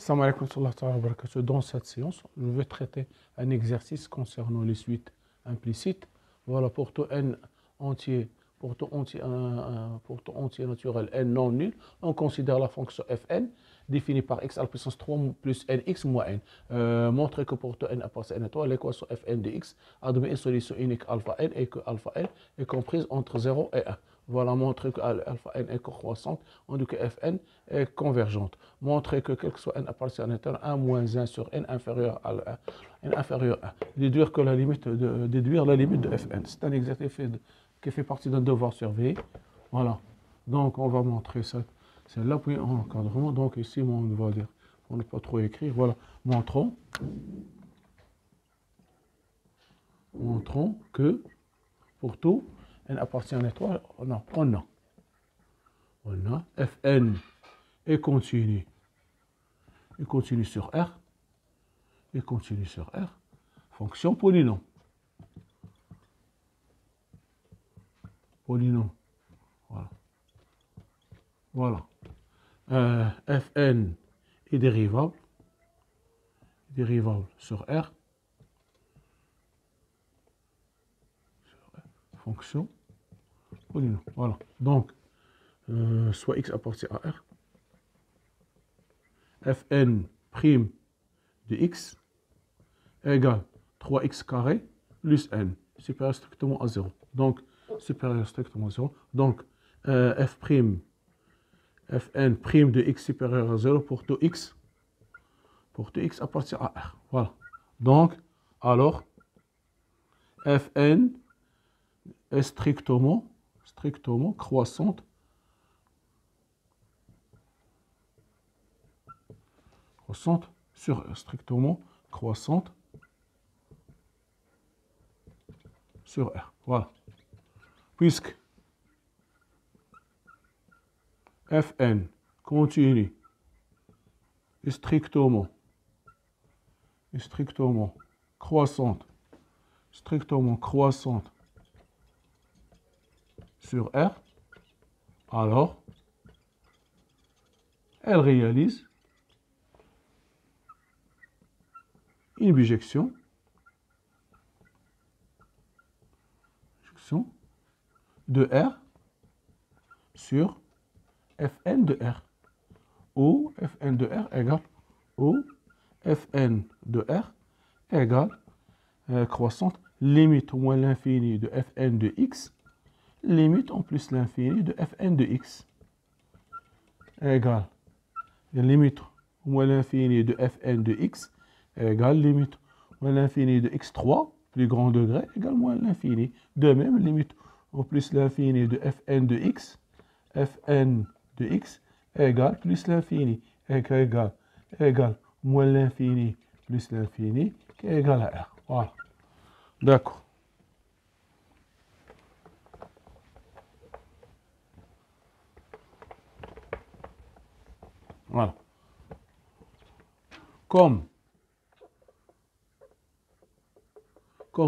Salam alaikum wa rahmatullahi wa barakatuh. Dans cette séance, je vais traiter un exercice concernant les suites implicites. Voilà, pour tout n entier, pour tout entier naturel n non nul, on considère la fonction fn définie par x à la puissance 3 plus nx moins n. Montrer que pour tout n appartient à n étoile, l'équation fn de x admet une solution unique alpha n et que alpha n est comprise entre 0 et 1. Voilà, montrer que alpha n est croissante, on dit que fn est convergente. Montrer que quel que soit n appartient à n étoile, 1 moins 1 sur n inférieur à 1. N inférieur à 1. Déduire la limite de fn. C'est un exercice qui fait partie d'un devoir surveillé. Voilà. Donc, on va montrer ça. C'est là, puis en encadrement. Donc, ici, on va dire, pour ne pas trop écrire. Voilà. Montrons que pour tout n appartient à une étoile, on a fn est continu. Il continue sur R. Il continue sur R. Fonction polynôme. Polynôme. Voilà. Fn est dérivable. Dérivable sur R. Fonction polynôme. Voilà. Donc, soit x appartient à R. Fn prime de x égale 3x carré plus n, supérieur strictement à 0. Donc, supérieur strictement à 0. Donc, fn prime de x supérieur à 0 pour tout x appartient à R. Voilà. Donc, alors, fn est strictement croissante sur R, strictement croissante sur R. Voilà. Puisque fn continue est strictement croissante sur R, alors elle réalise une bijection de R sur fn de R, où fn de R égale croissante limite moins l'infini de fn de x, limite en plus l'infini de fn de x égale limite moins l'infini de fn de x égale limite moins l'infini de x3 plus grand degré égale moins l'infini. De même, limite au plus l'infini de fn de x égale plus l'infini égale moins l'infini plus l'infini qui est égal à R. Voilà. D'accord. Voilà. Comme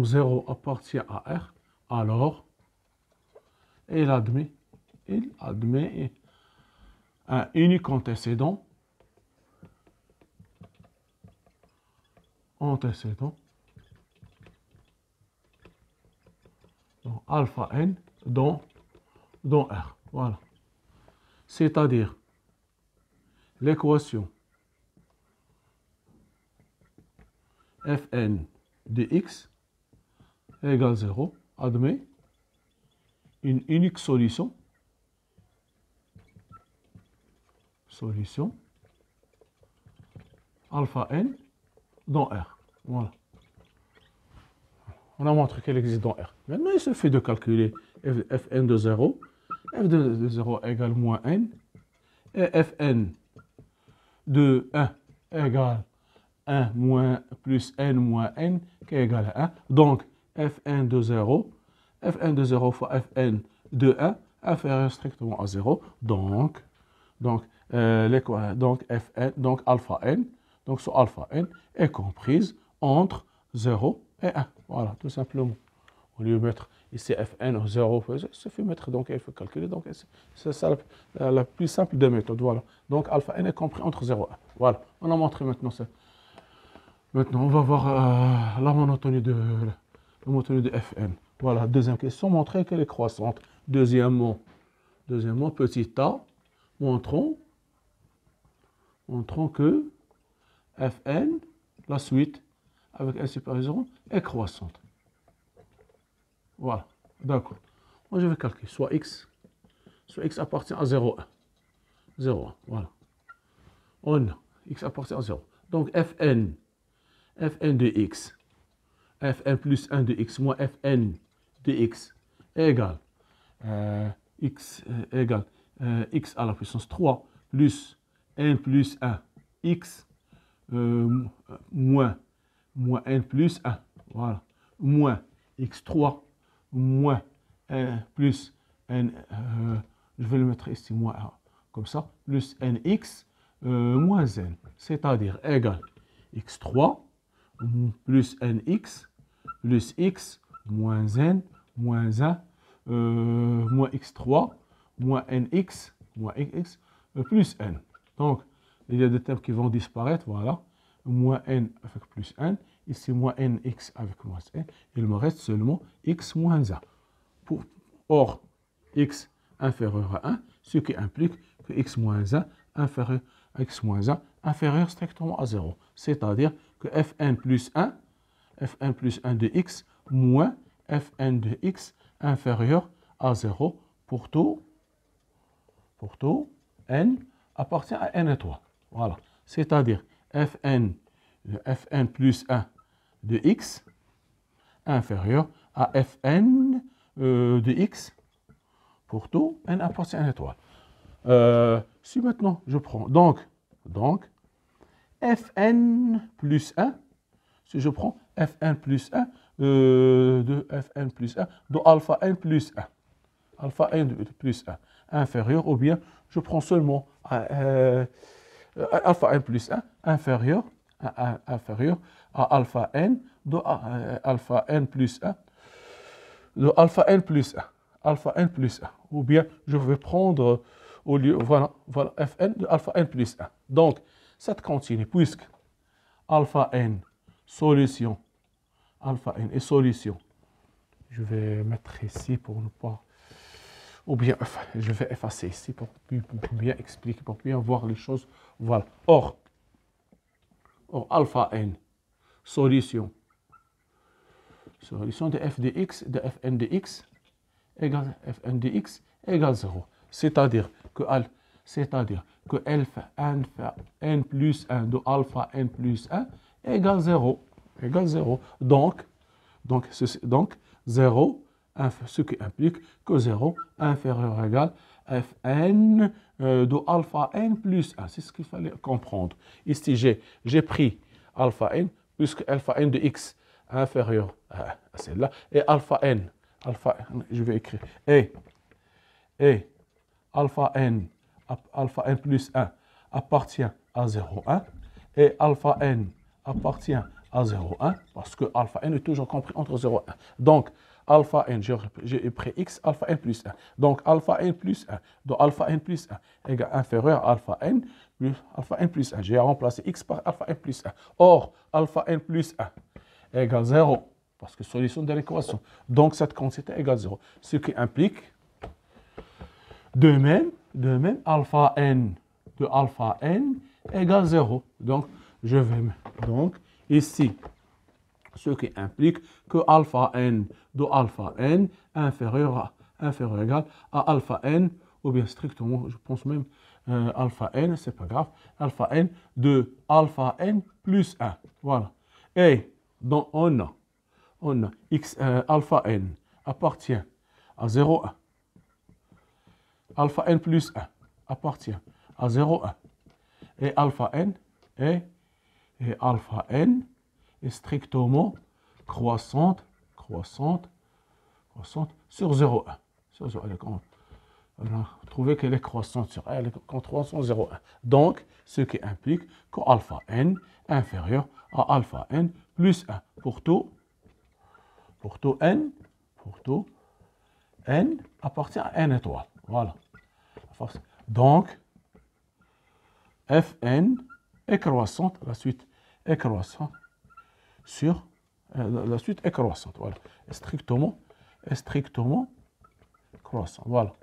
0 appartient à R, alors il admet un unique antécédent donc alpha n dans R. Voilà. C'est-à-dire l'équation fn de x égale 0 admet une unique solution alpha n dans R. Voilà. On a montré qu'elle existe dans R. Maintenant, il suffit de calculer fn de 0. F de 0 égale moins n. Et fn de 1 égale 1 moins plus n moins n qui est égal à 1. Donc, fn de 0 fois fn de 1 inférieur strictement à 0. Donc alpha n, donc ce alpha n est comprise entre 0 et 1. Voilà, tout simplement. Au lieu de mettre ici Fn 0, il suffit de mettre, donc il faut calculer, donc c'est ça la plus simple des méthodes, voilà. Donc alpha n est compris entre 0 et 1, voilà, on a montré maintenant ça. Maintenant, on va voir la monotonie de Fn. Voilà, deuxième question, montrer qu'elle est croissante. Deuxièmement, petit a, montrons que Fn, la suite, avec n supérieur à 0, est croissante. Voilà, d'accord. Moi, je vais calculer soit x appartient à 0, 1. 0, 1, voilà. On a x appartient à 0. Donc, Fn de x, Fn plus 1 de x moins Fn de x égale x égale x à la puissance 3 plus n plus 1 x moins n plus 1, voilà, moins x3 moins plus n, je vais le mettre ici, moins 1, comme ça, plus nx moins n, c'est-à-dire égal x3 plus nx plus x moins n moins 1 moins x3 moins nx plus n. Donc, il y a des termes qui vont disparaître, voilà. Moins n avec plus n, ici moins nx avec moins n, il me reste seulement x moins 1. Or, x inférieur à 1, ce qui implique que x moins 1 inférieur à x moins 1 inférieur strictement à 0. C'est-à-dire que fn plus 1 de x moins fn de x inférieur à 0 pour tout n appartient à n étoile. Voilà. C'est-à-dire fn plus 1 de x inférieur à fn de x pour tout n appartient à n étoile. Si maintenant je prends donc fn plus 1, si je prends fn plus 1 de fn plus 1 de alpha n plus 1, alpha n plus 1 inférieur, ou bien je prends seulement alpha n plus 1 inférieur à alpha n de alpha n plus 1 de alpha n plus 1, alpha n plus 1, ou bien je vais prendre au lieu, voilà fn de alpha n plus 1. Donc, cette continue, puisque alpha n, solution, alpha n est solution, je vais mettre ici pour ne pas, ou bien je vais effacer ici pour bien expliquer, pour bien voir les choses. Voilà. Or alpha n, solution de f de x, de fn de x égale fn de x égale 0. C'est-à-dire que alpha n plus 1 de alpha n plus 1 égale 0. Égale 0. Donc 0, ce qui implique que 0 inférieur égal fn de alpha n plus 1. C'est ce qu'il fallait comprendre. Ici, j'ai pris alpha n, puisque alpha n de x inférieur à celle-là, et alpha n, je vais écrire, et alpha n plus 1 appartient à 0,1 et alpha n appartient à 0,1 parce que alpha n est toujours compris entre 0 et 1. Donc, alpha n, j'ai pris x, alpha n plus 1. Donc, alpha n plus 1, donc alpha n plus 1 égale inférieur à alpha n plus 1. J'ai remplacé x par alpha n plus 1. Or, alpha n plus 1 égale 0 parce que solution de l'équation. Donc, cette quantité égale 0. Ce qui implique de même, alpha n de alpha n égale 0. Donc, je vais donc ici, ce qui implique que alpha n de alpha n inférieur égal à alpha n, ou bien strictement, je pense même alpha n, c'est pas grave, alpha n de alpha n plus 1. Voilà. Et donc, on a x, alpha n appartient à 0,1. Alpha n plus 1 appartient à 0,1. Et alpha n est strictement croissante sur 0,1. On a trouvé qu'elle est croissante sur 1, elle est croissante 0,1. Donc, ce qui implique que alpha n inférieur à alpha n plus 1 pour tout n n appartient à n étoile. Voilà. Donc, Fn est croissante, la suite est croissante sur la suite est croissante. Voilà. Est strictement croissante. Voilà.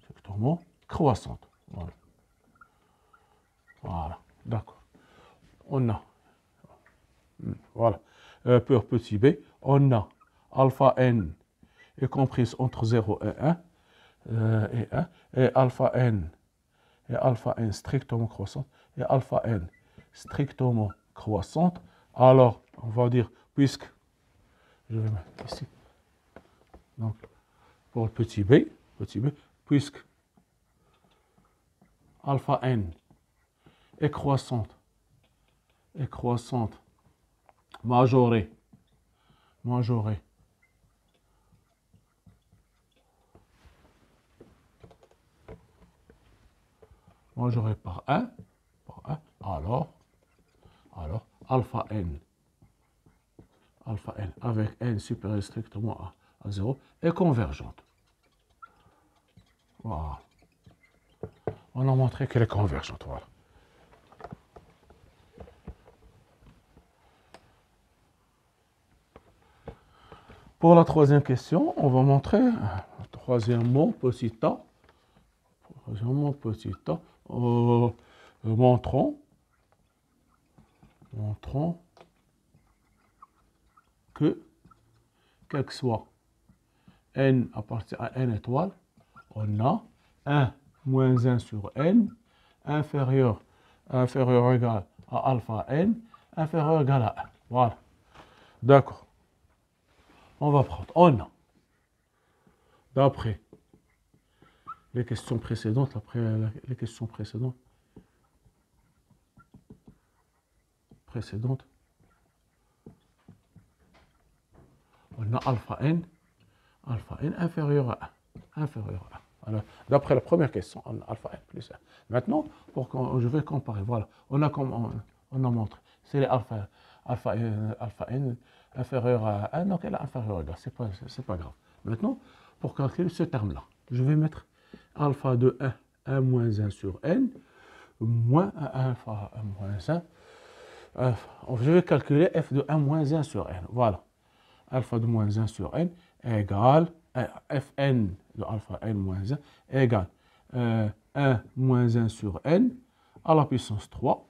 Strictement croissante. Voilà. Voilà. D'accord. On a. Voilà. Pour petit b, on a alpha n est comprise entre 0 et 1. Et alpha n strictement croissante et alpha n strictement croissante. Alors, on va dire, puisque, je vais mettre ici, donc, pour le petit b, puisque alpha n est croissante, majorée par 1, alors alpha n avec n supérieur strictement à 0 est convergente. Voilà. On a montré qu'elle est convergente. Voilà. Pour la troisième question, on va montrer troisièmement petit a. Montrons que, quel que soit n appartient à n étoile, on a 1 moins 1 sur n inférieur ou égal à alpha n inférieur ou égal à 1. Voilà. D'accord. On va prendre. On a, d'après les questions précédentes, on a alpha n inférieur à 1. Alors, d'après la première question, on a alpha n plus 1. Maintenant, je vais comparer. Voilà, on a montré. C'est alpha n inférieur à 1, donc elle est inférieure à 1. C'est pas grave. Maintenant, pour calculer ce terme-là, je vais mettre alpha de 1 moins 1 sur n, moins alpha 1 moins 1. Je vais calculer f de 1 moins 1 sur n. Voilà. Alpha de moins 1 sur n égale fn de alpha n moins 1 égale 1 moins 1 sur n à la puissance 3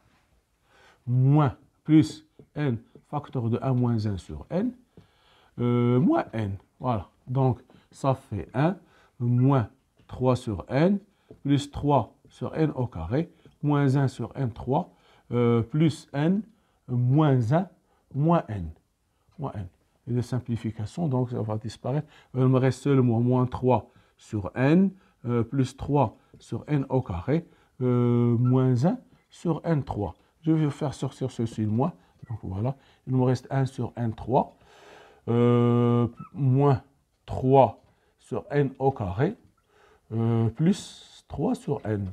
moins plus n facteur de 1 moins 1 sur n moins n. Voilà. Donc, ça fait 1 moins 3 sur n plus 3 sur n au carré moins 1 sur n3 plus n moins 1 moins n. Et de simplification, donc ça va disparaître. Il me reste seulement moins 3 sur n plus 3 sur n au carré moins 1 sur n3. Je vais faire sortir ceci de moins. Donc voilà, il me reste 1 sur n3 moins 3 sur n au carré plus 3 sur n.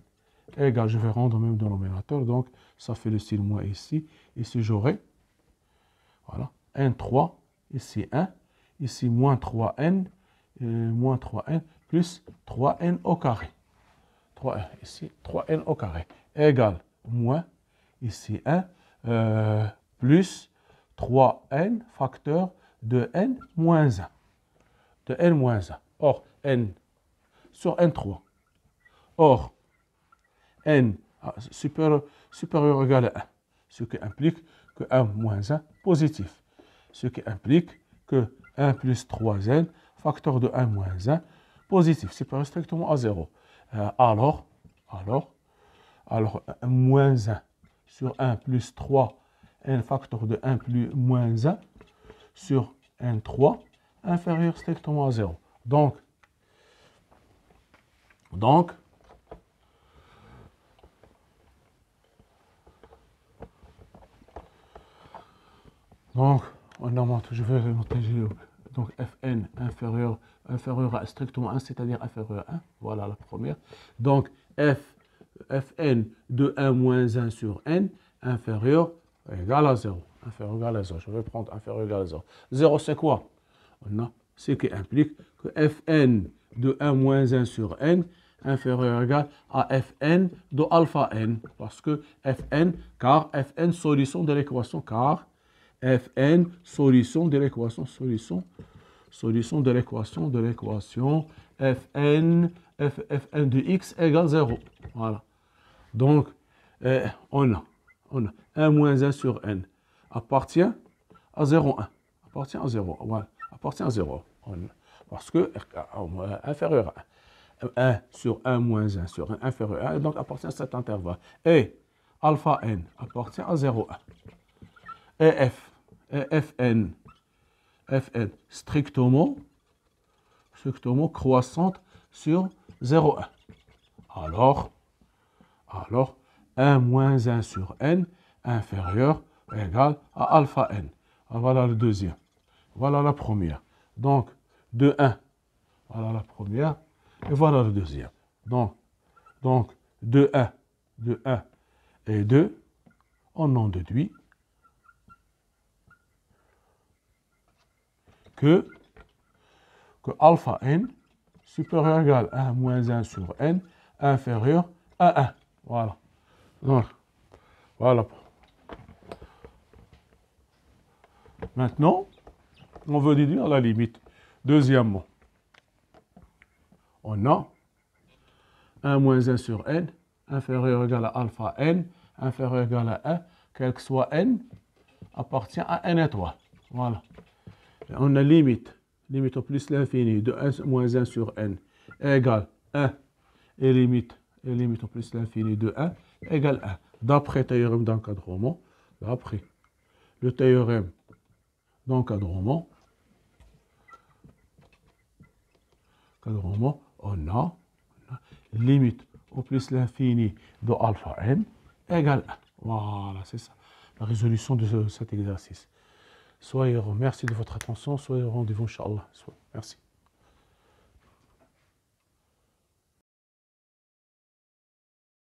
Égal, je vais rendre le même dénominateur, donc ça fait le signe moins ici. Ici j'aurai, voilà, n3, ici 1, ici moins 3n, plus 3n au carré. 3n, ici 3n au carré, égal, moins, ici 1, plus 3n facteur de n moins 1. Or, n sur n3. Or, n supérieur ou égal à 1. Ce qui implique que 1 moins 1 positif. Ce qui implique que 1 plus 3n facteur de 1 moins 1 positif. Supérieur strictement à 0. Alors, moins 1 sur 1 plus 3 n facteur de 1 plus moins 1 sur n3 inférieur strictement à 0. Donc, on a montré, je vais remonter, donc Fn inférieur à strictement 1, c'est-à-dire inférieur à 1. Voilà la première. Donc, Fn de 1 moins 1 sur n inférieur égal à 0. Je vais prendre inférieur égal à 0. 0, c'est quoi? On a Ce qui implique que Fn de 1 moins 1 sur n inférieur ou égal à Fn de alpha n. Parce que car Fn solution de l'équation, Fn solution de l'équation, solution de l'équation Fn de x égale 0. Voilà. Donc, on a 1 moins 1 sur n appartient à 0,1. Appartient à 0. Voilà. Appartient à 0. Parce que inférieur à 1 sur 1 moins 1 sur 1 inférieur à 1, donc appartient à cet intervalle. Et alpha n appartient à 0,1. Et Fn strictement croissante sur 0,1. Alors, 1 moins 1 sur n inférieur égal à alpha n. Voilà le deuxième. Voilà la première. Donc, de 1, voilà la première. Et voilà le deuxième. Donc de 1 et 2, on en déduit que alpha n supérieur ou égal à 1 moins 1 sur n inférieur à 1. Voilà. Donc, voilà. Maintenant, on veut déduire la limite. Deuxièmement, on a 1 moins 1 sur n inférieur ou égal à alpha n inférieur ou égal à 1, quel que soit n, appartient à n étoile. Voilà. Et on a limite au plus l'infini de 1 moins 1 sur n égale 1 et limite au plus l'infini de 1 égale 1. D'après le théorème d'encadrement, on a limite au plus l'infini de alpha n égale 1. Voilà, c'est ça, la résolution de cet exercice. Merci de votre attention, soyez au rendez-vous, Inch'Allah. Merci.